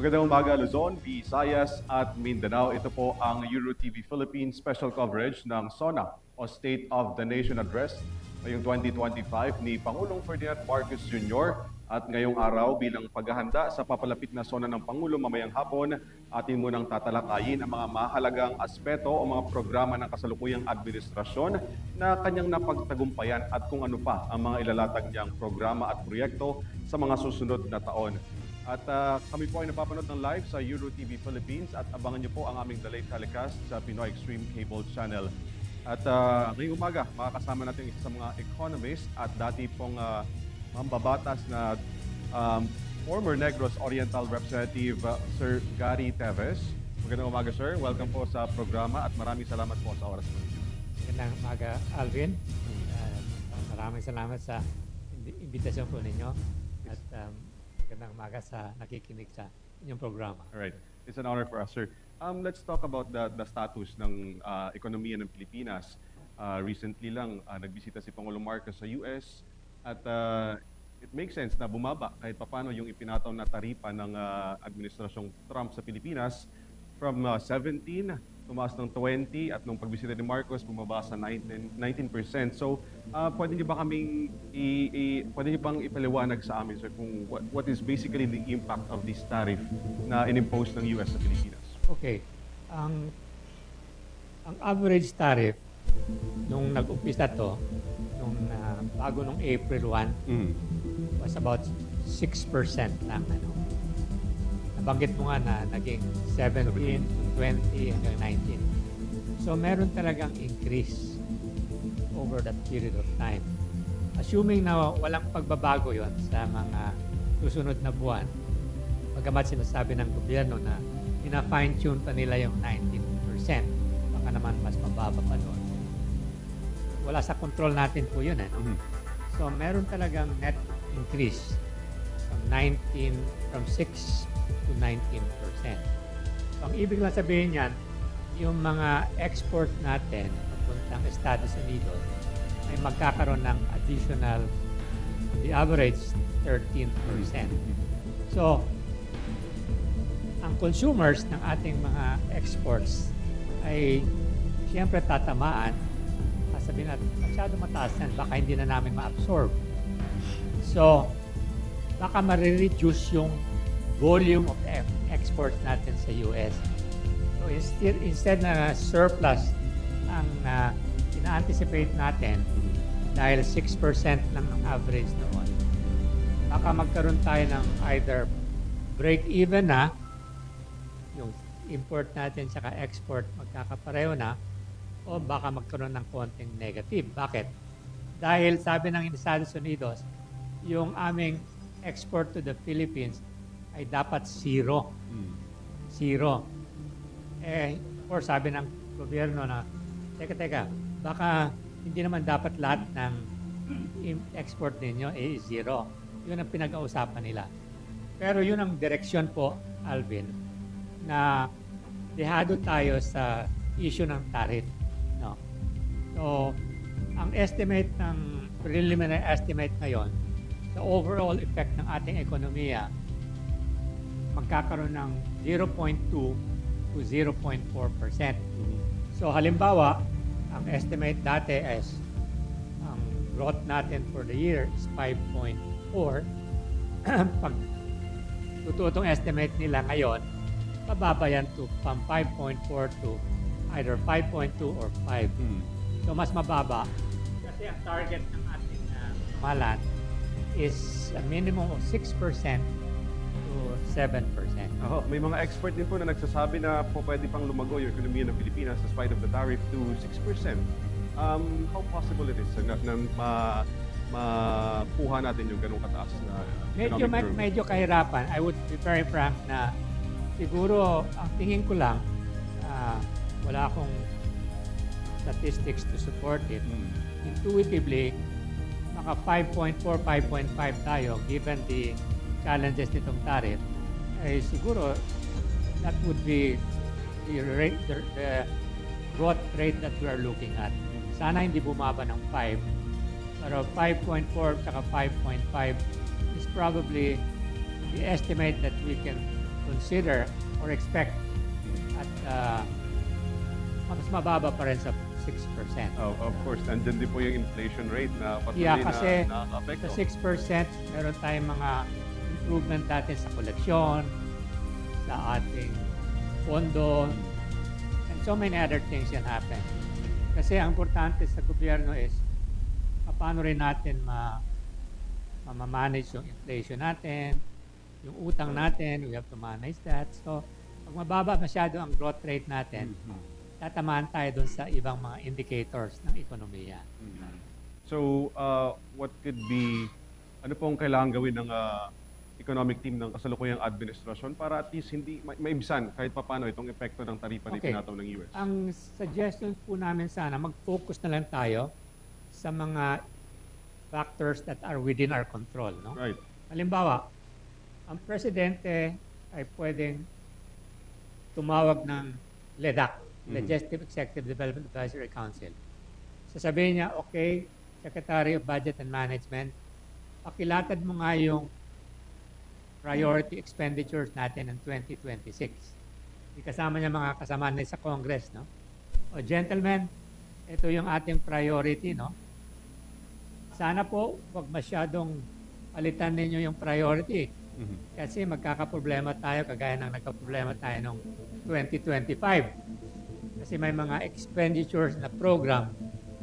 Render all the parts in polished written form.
Magandang umaga Luzon, Visayas at Mindanao. Ito po ang EuroTV Philippines special coverage ng SONA o State of the Nation Address ngayong 2025 ni Pangulong Ferdinand Marcos Jr. At ngayong araw bilang paghahanda sa papalapit na SONA ng Pangulo mamayang hapon, atin munang tatalakayin ang mga mahalagang aspeto o mga programa ng kasalukuyang administrasyon na kanyang napagtagumpayan at kung ano pa ang mga ilalatag niyang programa at proyekto sa mga susunod na taon. At kami po ay napapanood ng live sa EuroTV Philippines at abangan niyo po ang aming delayed telecast sa Pinoy Extreme Cable Channel. At ngayong umaga, makakasama natin isa sa mga economist at dati pong mambabatas na former Negros Oriental Representative Sir Gary Teves. Magandang umaga, sir. Welcome po sa programa at maraming salamat po sa oras mo. Magandang umaga, Alvin. Maraming salamat sa imbitasyon po ninyo. At magandang umaga sa nakikinig sa inyong programa. All right. It's an honor for us, sir. Let's talk about the status ng ekonomiya ng Pilipinas. Recently lang, nagbisita si Pangulong Marcos sa US at it makes sense na bumaba kahit papano yung ipinataw na taripa ng administrasyong Trump sa Pilipinas from 17, tumaas ng 20 at nung pagbisita ni Marcos bumaba sa 19%. So, pwede niyo ba kaming pwede niyo bang ipaliwanag sa amin, sir, kung what is basically the impact of this tariff na inimpose ng US sa Pilipinas? Okay. Ang average tariff nung nag-umpisa to, nung bago nung April 1, was about 6% lang. Nabanggit mo nga na naging 17 to 20 hanggang 19. So meron talagang increase over that period of time. Assuming na walang pagbabago yon sa mga susunod na buwan, bagamat sinasabi ng gobyerno na ina-fine-tune pa nila yung 19%, baka naman mas mababa pa doon. Wala sa control natin po yun. So meron talagang net increase from 6 to 19%. So, ang ibig lang sabihin yan, yung mga export natin papuntang Estados Unidos ay magkakaroon ng additional, the average, 13%. So, ang consumers ng ating mga exports ay siyempre tatamaan. Sabihin natin, masyado mataas yan, baka hindi na namin ma-absorb. So, baka ma-reduce yung volume of exports natin sa US. So instead na surplus ang ina-anticipate natin dahil 6% lang ang average noon, baka magkaroon tayo ng either break-even na, yung import natin saka export magkakapareho na, o baka magkaroon ng konting negative. Bakit? Dahil sabi ng Estados Unidos, yung aming export to the Philippines ay dapat zero. Zero. Of course, sabi ng gobyerno na, teka, baka hindi naman dapat lahat ng export ninyo ay zero. Yun ang pinag-ausapan nila. Pero yun ang direksyon po, Alvin, na dehado tayo sa issue ng tariff. No? So, ang estimate ng preliminary estimate ngayon, the overall effect ng ating ekonomiya, magkakaroon ng 0.2 to 0.4%. So halimbawa, ang estimate dati is ang growth natin for the year is 5.4. Pag tututong estimate nila ngayon, bababa yan from 5.4 to either 5.2 or 5. So mas mababa. Kasi ang target ng ating malan is a minimum of 6% to 7%. May mga expert din po na nagsasabi na po pwede pang lumago yung ekonomiya ng Pilipinas despite of the tariff to 6%. How possible it is na makuha natin yung ganung kataas na economic growth? Medyo kahirapan. I would be very frank na siguro ang tingin ko lang, wala akong statistics to support it. Intuitively, maka 5.4, 5.5 tayo given the challenges nitong tariff, ay siguro that would be the growth rate that we are looking at. Sana hindi bumaba ng 5. Pero 5.4 saka 5.5 is probably the estimate that we can consider or expect at mas mababa pa rin sa 6%. Of course, andyan din po yung inflation rate na patuloy Kasi na nakaka-apekto. sa 6%, meron tayong mga improvement natin sa koleksyon, sa ating pondo, and so many other things yan happen. Kasi ang importante sa gobyerno is paano rin natin ma-manage yung inflation natin, yung utang natin, we have to manage that. So, pag mababa masyado ang growth rate natin, tatamaan tayo dun sa ibang mga indicators ng ekonomiya. So, what could be, ano pong kailangan gawin ng economic team ng kasalukuyang administrasyon para at least hindi maibsan kahit papano itong epekto ng taripa na itinataw ng US? Ang suggestion po namin sana, mag-focus na lang tayo sa mga factors that are within our control. No? Right. Halimbawa, ang presidente ay pwedeng tumawag ng LEDAC, Legislative Executive Development Advisory Council. Sasabihin niya, okay, Secretary of Budget and Management, pakilatad mo nga yung priority expenditures natin ng 2026. Kasama niya mga kasama niya sa Congress, no? O gentlemen, ito yung ating priority, no? Sana po, wag masyadong palitan ninyo yung priority. Kasi magkakaproblema tayo, kagaya ng nagkaproblema tayo noong 2025. Kasi may mga expenditures na program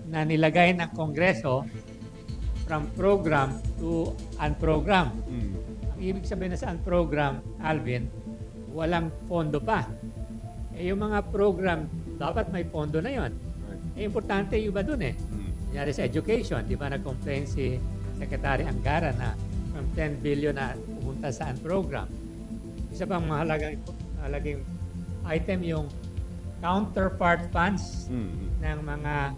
na nilagay ng Kongreso from program to unprogram. Ang ibig sabihin na sa unprogram, Alvin, walang pondo pa. Yung mga program, dapat may pondo na yon. Importante yung iba dun eh. Kunyari sa education, di ba nag-complain si Secretary Angara na from 10 billion na pumunta sa program. Isa pang mahalagang item yung counterpart funds ng mga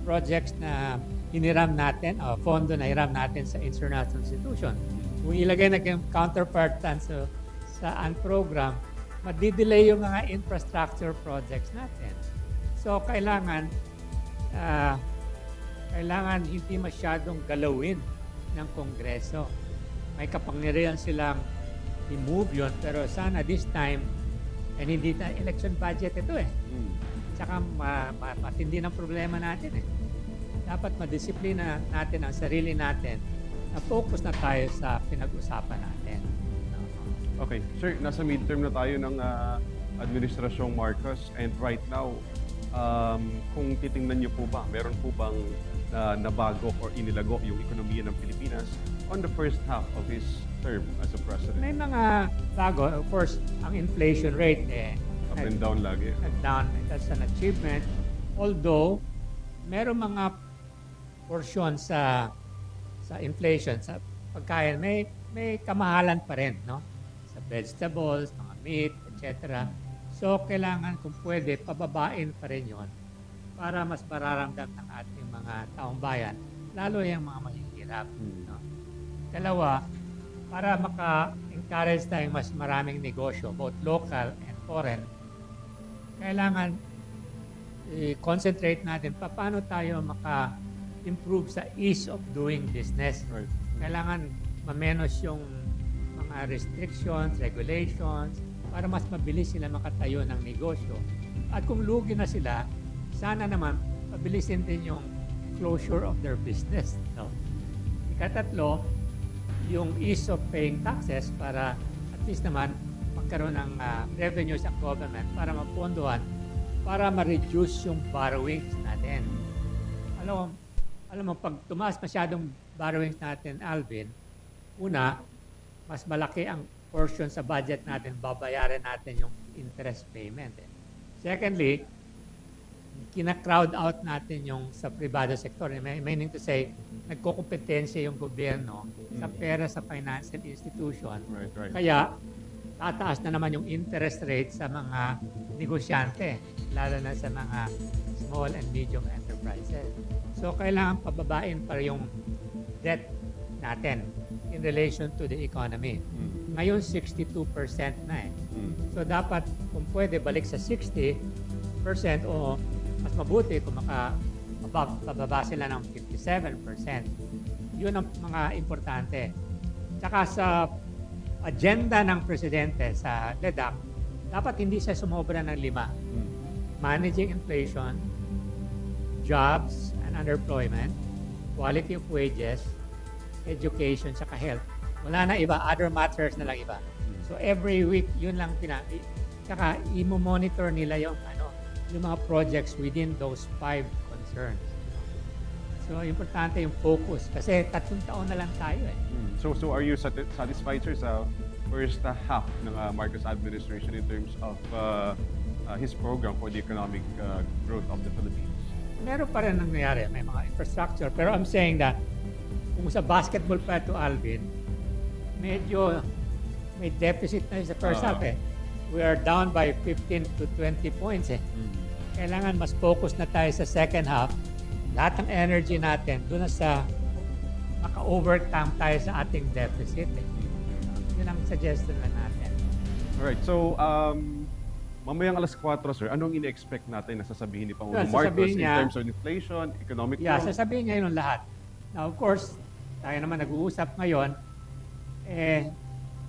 projects na hiniram natin, o fondo na hiram natin sa international institution. Kung ilagay na yung counterpart funds sa program, madidelay yung mga infrastructure projects natin. So, kailangan hindi masyadong galawin ng Kongreso. May kapangyarihan silang i-move yun, pero sana this time, and hindi na election budget ito eh. Tsaka matindi ng problema natin eh. Dapat madisiplina natin ang sarili natin na focus na tayo sa pinag-usapan natin. Okay. Sir, nasa midterm na tayo ng Administrasyong Marcos, and right now, kung titingnan niyo po ba, meron po bang nabago or inilago yung ekonomiya ng Pilipinas on the first half of his term as a president? May mga bago. Of course, ang inflation rate up and down lagi. Down. That's an achievement. Although, meron mga portion sa inflation, sa pagkain, may kamahalan pa rin, no? Sa vegetables, mga meat, etc. So, kailangan kung pwede, pababain pa rin yun para mas mararamdam ng ating mga taong bayan, lalo yung mga mahihirap. No? Dalawa, para maka-encourage tayong mas maraming negosyo, both local and foreign, kailangan i-concentrate natin paano tayo maka-improve sa ease of doing business. Right. Kailangan mamenos yung mga restrictions, regulations, para mas mabilis sila makatayo ng negosyo. At kung lugi na sila, sana naman pabilisin din yung closure of their business. No? Ikatatlo, yung ease of paying taxes para at least naman magkaroon ng revenues ang government para mapondohan, para ma-reduce yung borrowings natin. Alam mo, pag tumaas masyadong borrowings natin, Alvin, una, mas malaki ang portion sa budget natin, babayaran natin yung interest payment. Secondly, kina-crowd out natin yung sa privado sector. Meaning to say, nagkukumpetensya yung gobyerno sa pera sa financial institution. Right. Kaya, tataas na naman yung interest rate sa mga negosyante, lalo na sa mga small and medium enterprises. So, kailangan pababain pa yung debt natin in relation to the economy. Ngayon, 62% na eh. So, dapat, kung pwede, balik sa 60% o mas mabuti kung pababa sila ng 57%. Yun ang mga importante. Tsaka sa agenda ng presidente sa LEDAC, dapat hindi siya sumobra ng 5. Managing inflation, jobs and unemployment, quality of wages, education, saka health. Wala na iba, other matters na lang iba. So every week, yun lang saka i-monitor nila yung mga projects within those 5 concerns. So importante yung focus kasi 3 taon na lang tayo eh. So are you satisfied, sir, sa first half ng Marcos administration in terms of his program for the economic growth of the Philippines? Meron pa rin nangyayari, may mga infrastructure. Pero I'm saying that kung sa basketball pa to Alvin, medyo may deficit na sa first half eh. We are down by 15 to 20 points eh. Kailangan mas focus na tayo sa second half. Lahat ng energy natin doon na sa maka-overcome tayo sa ating deficit eh. Yun ang suggestion na natin. Alright, so mamayang alas 4, sir, anong ine-expect natin na sasabihin ni Pangulong Marcos in terms of inflation, economic growth? Yeah, sasabihin niya yun lahat. Now, of course, tayo naman nag-uusap ngayon,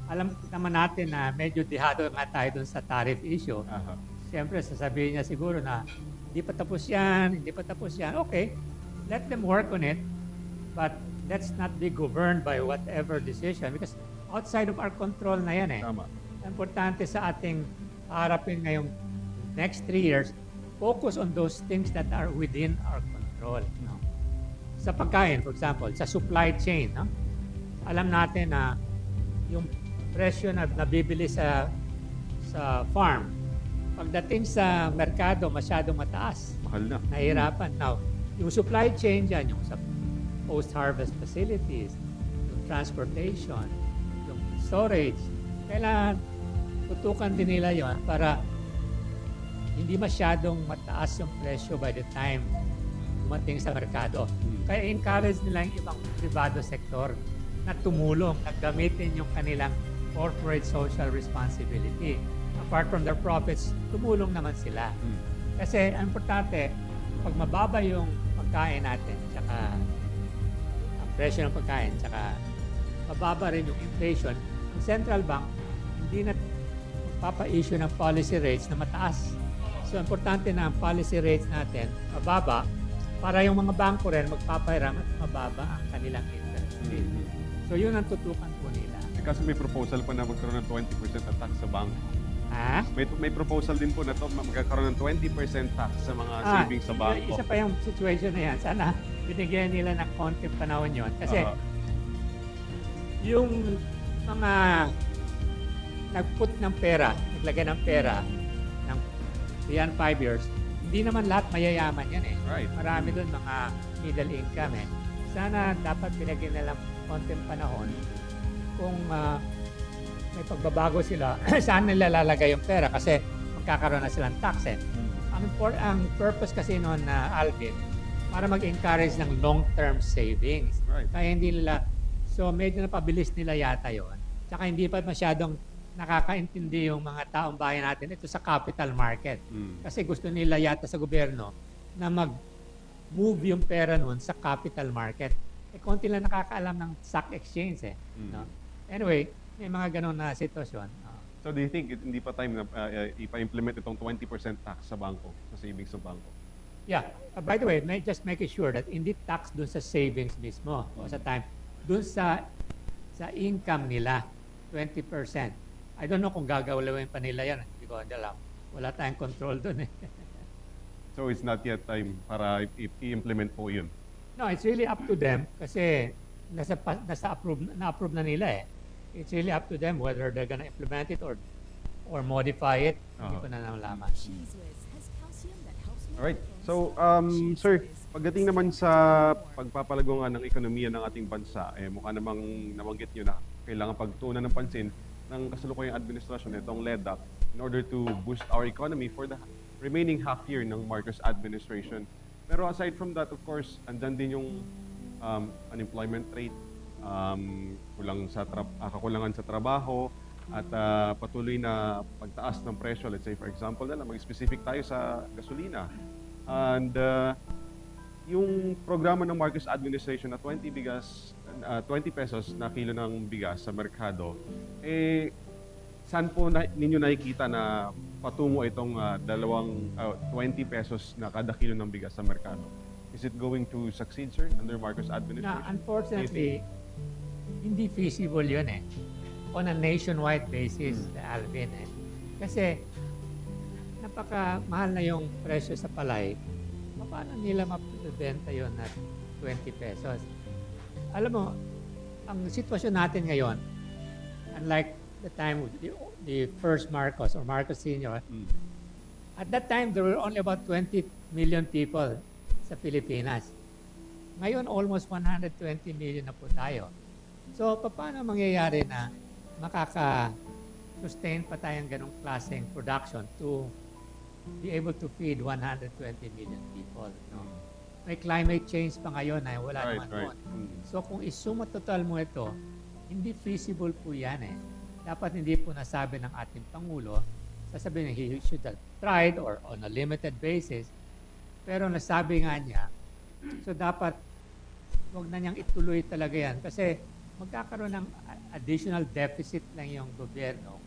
alam naman natin na medyo dihado nga tayo dun sa tariff issue. Siyempre, sasabihin niya siguro na hindi pa tapos yan. Okay, let them work on it, but let's not be governed by whatever decision because outside of our control na yan eh. Tama. Importante sa ating harapin ngayong next 3 years, focus on those things that are within our control. No? Sa pagkain, for example, sa supply chain, no? Alam natin na yung presyo na nabibili sa farm, pagdating sa merkado, masyadong mataas. Mahal na. Nahihirapan. Now, yung supply chain dyan, yung sa post-harvest facilities, yung transportation, yung storage, kailangan tutukan din nila yon para hindi masyadong mataas yung presyo by the time dumating sa merkado. Kaya encourage nila yung ibang privado sektor na tumulong, na gamitin yung kanilang corporate social responsibility. Apart from their profits, tumulong naman sila. Kasi ang importante, pag mababa yung pagkain natin, tsaka ang presyo ng pagkain, tsaka mababa rin yung inflation, ang central bank hindi na magpapa-issue ng policy rates na mataas. So, importante na ang policy rates natin mababa para yung mga bangko rin magpapahiram at mababa ang kanilang interest rate. So, yun ang tutukan po nila. Kasi may proposal pa na magkaroon ng 20% na tax sa bangko. May proposal din po na to magkakaroon ng 20% tax sa mga savings sa bangko. Isa pa yung situation na yan. Sana binigyan nila ng konting panahon yon. Kasi yung mga nag-put ng pera, naglagay ng pera ng beyond 5 years, hindi naman lahat mayayaman yan eh. Right. Marami doon mga middle income eh. Sana dapat binigyan nila konting panahon kung may pagbabago sila, saan nila lalagay yung pera kasi magkakaroon na silang tax eh. Ang purpose kasi noon na Alvin, para mag-encourage ng long-term savings. Right. Kaya hindi nila, so medyo napabilis nila yata yon. Tsaka hindi pa masyadong nakakaintindi yung mga taong bayan natin ito sa capital market. Kasi gusto nila yata sa gobyerno na mag-move yung pera noon sa capital market. Konti lang nakakaalam ng stock exchange eh. No? Anyway, may mga ganun na sitwasyon. So do you think hindi pa time na ipa-implement itong 20% tax sa bangko, sa savings sa bangko? Yeah. By the way, just make sure that hindi tax dun sa savings mismo o sa time. Dun sa income nila, 20%. I don't know kung gagawin pa nila yan. Hindi ko alam. Wala tayong control dun eh. So it's not yet time para i-implement po yun? No, it's really up to them kasi na-approve na nila eh. It's really up to them whether they're gonna implement it or modify it. Hindi ko na nalaman. Alright. So, sir, pagdating naman sa pagpapalago nga ng ekonomiya ng ating bansa, mukha namang nabanggit nyo na kailangan pagtuunan ng pansin ng kasalukuyang administrasyon itong LEDAC in order to boost our economy for the remaining half year ng Marcos administration. Pero aside from that, of course, andyan din yung unemployment rate, kakulangan sa trabaho, at patuloy na pagtaas ng presyo. Let's say, for example, mag-specific tayo sa gasolina. And yung programa ng Marcos administration na 20 pesos na kilo ng bigas sa merkado, saan po ninyo nakikita na patungo itong 20 pesos na kada kilo ng bigas sa merkado? Is it going to succeed, sir, under Marcos administration? Unfortunately, hindi feasible yun on a nationwide basis, Alvin. Kasi napakamahal na yung presyo sa palay. Paano nila mapibenta yun at 20 pesos? Alam mo, ang sitwasyon natin ngayon, unlike the time of the first Marcos or Marcos Sr., at that time, there were only about 20 million people sa Pilipinas. Ngayon, almost 120 million na po tayo. So, paano mangyayari na makaka-sustain pa tayong ganong klaseng production to be able to feed 120 million people? No? May climate change pa ngayon na wala naman doon. So, kung isuma total mo ito, hindi feasible po yan Dapat hindi po nasabi ng ating Pangulo, sasabihin niya, he should have tried or on a limited basis, pero nasabi nga niya, so dapat huwag na niyang ituloy talaga yan kasi magkakaroon ng additional deficit lang yung gobyerno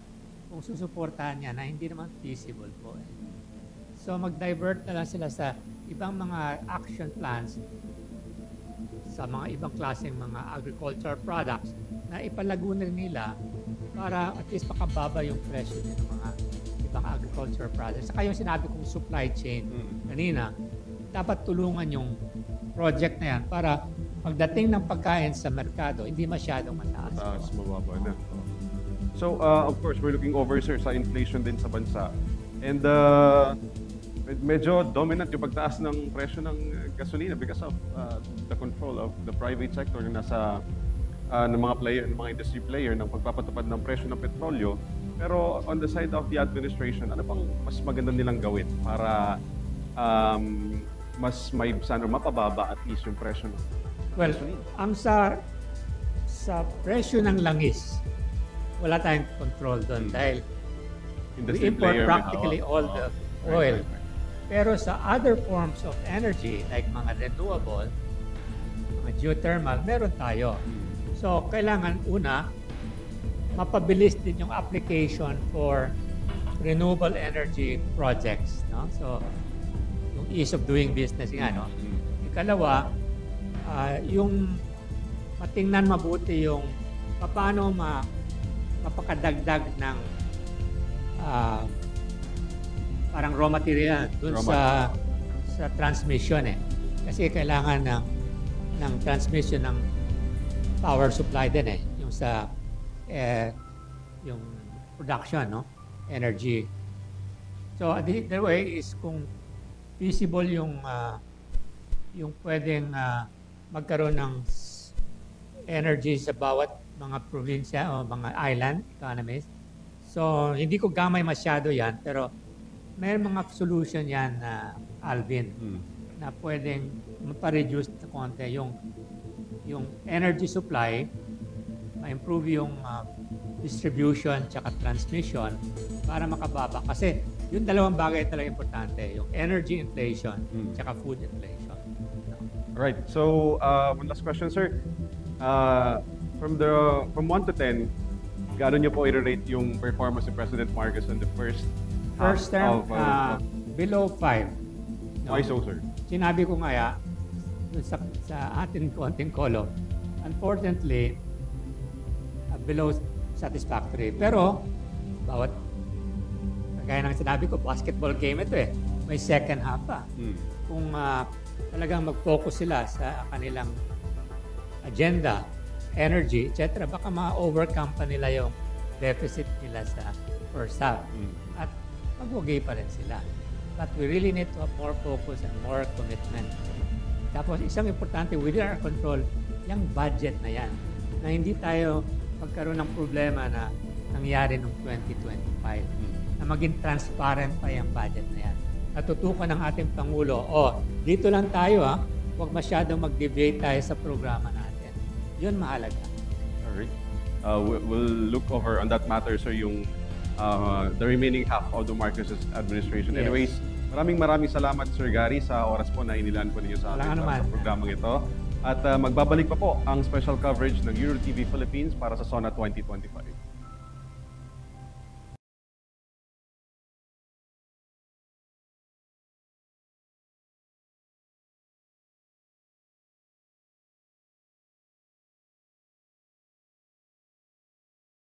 kung susuportahan niya na hindi naman feasible po. So mag-divert na lang sila sa ibang mga action plans sa mga ibang klaseng mga agricultural products na ipalago na nila para at least makababa yung presyo ng mga ibang agricultural products. Saka yung sinabi kong supply chain kanina, dapat tulungan yung project na yan para pagdating ng pagkain sa merkado, hindi masyadong mataas. Mababa na. So, of course, we're looking over, sir, sa inflation din sa bansa. And medyo dominant yung pagtaas ng presyo ng gasolina because of the control of the private sector na nasa ng mga player, ng mga industry player ng pagpapatupad ng presyo ng petrolyo. Pero on the side of the administration, ano pang mas maganda nilang gawin para mas may mapababa at least yung presyo ng gasolina? Ang sa presyo ng langis, wala tayong control doon dahil we import practically all the oil. Pero sa other forms of energy, like mga renewable, mga geothermal, meron tayo. So, kailangan una, mapabilis din yung application for renewable energy projects. No? So, yung ease of doing business nga. No? Ikalawa, yung matingnan mabuti yung paano mapakadagdag ng parang raw material dun sa transmission Kasi kailangan ng transmission ng power supply din yung sa yung production, no? Energy. So the other way is kung feasible yung pwedeng magkaroon ng energy sa bawat mga probinsya o mga island economies. So hindi ko gamay masyado yan, pero may mga solution yan na Alvin na pwedeng mapareduce na konti yung energy supply, ma-improve yung distribution tsaka transmission para makababa. Kasi yung dalawang bagay talaga importante, yung energy inflation tsaka food inflation. Right. So, one last question, sir. From 1 to 10, gaano niyo po i-rate yung performance ni President Marcos on the first term, below 5. Why so, sir? Sinabi ko nga sa ating konting column, unfortunately, below satisfactory. Pero, bawat, kagaya ng sinabi ko, basketball game ito may second half pa. Kung talagang mag-focus sila sa kanilang agenda, energy, etc., baka ma-overcome pa nila yung deficit nila sa first half. At mag-wagay pa rin sila. But we really need to have more focus and more commitment. Tapos isang importante, within our control, yung budget na yan. Na hindi tayo magkaroon ng problema na nangyari noong 2025. Na maging transparent pa yung budget na yan. Natutukan ng ating Pangulo, dito lang tayo huwag masyadong mag-debate tayo sa programa natin. Yun mahalaga. Alright. We'll look over on that matter, sir, yung the remaining half of the Marcos administration. Yes. Anyways, Maraming salamat, Sir Gary, sa oras po na inilaan po ninyo sa Walang atin anuman. sa programang ito. At magbabalik pa po ang special coverage ng EuroTV Philippines para sa SONA 2025.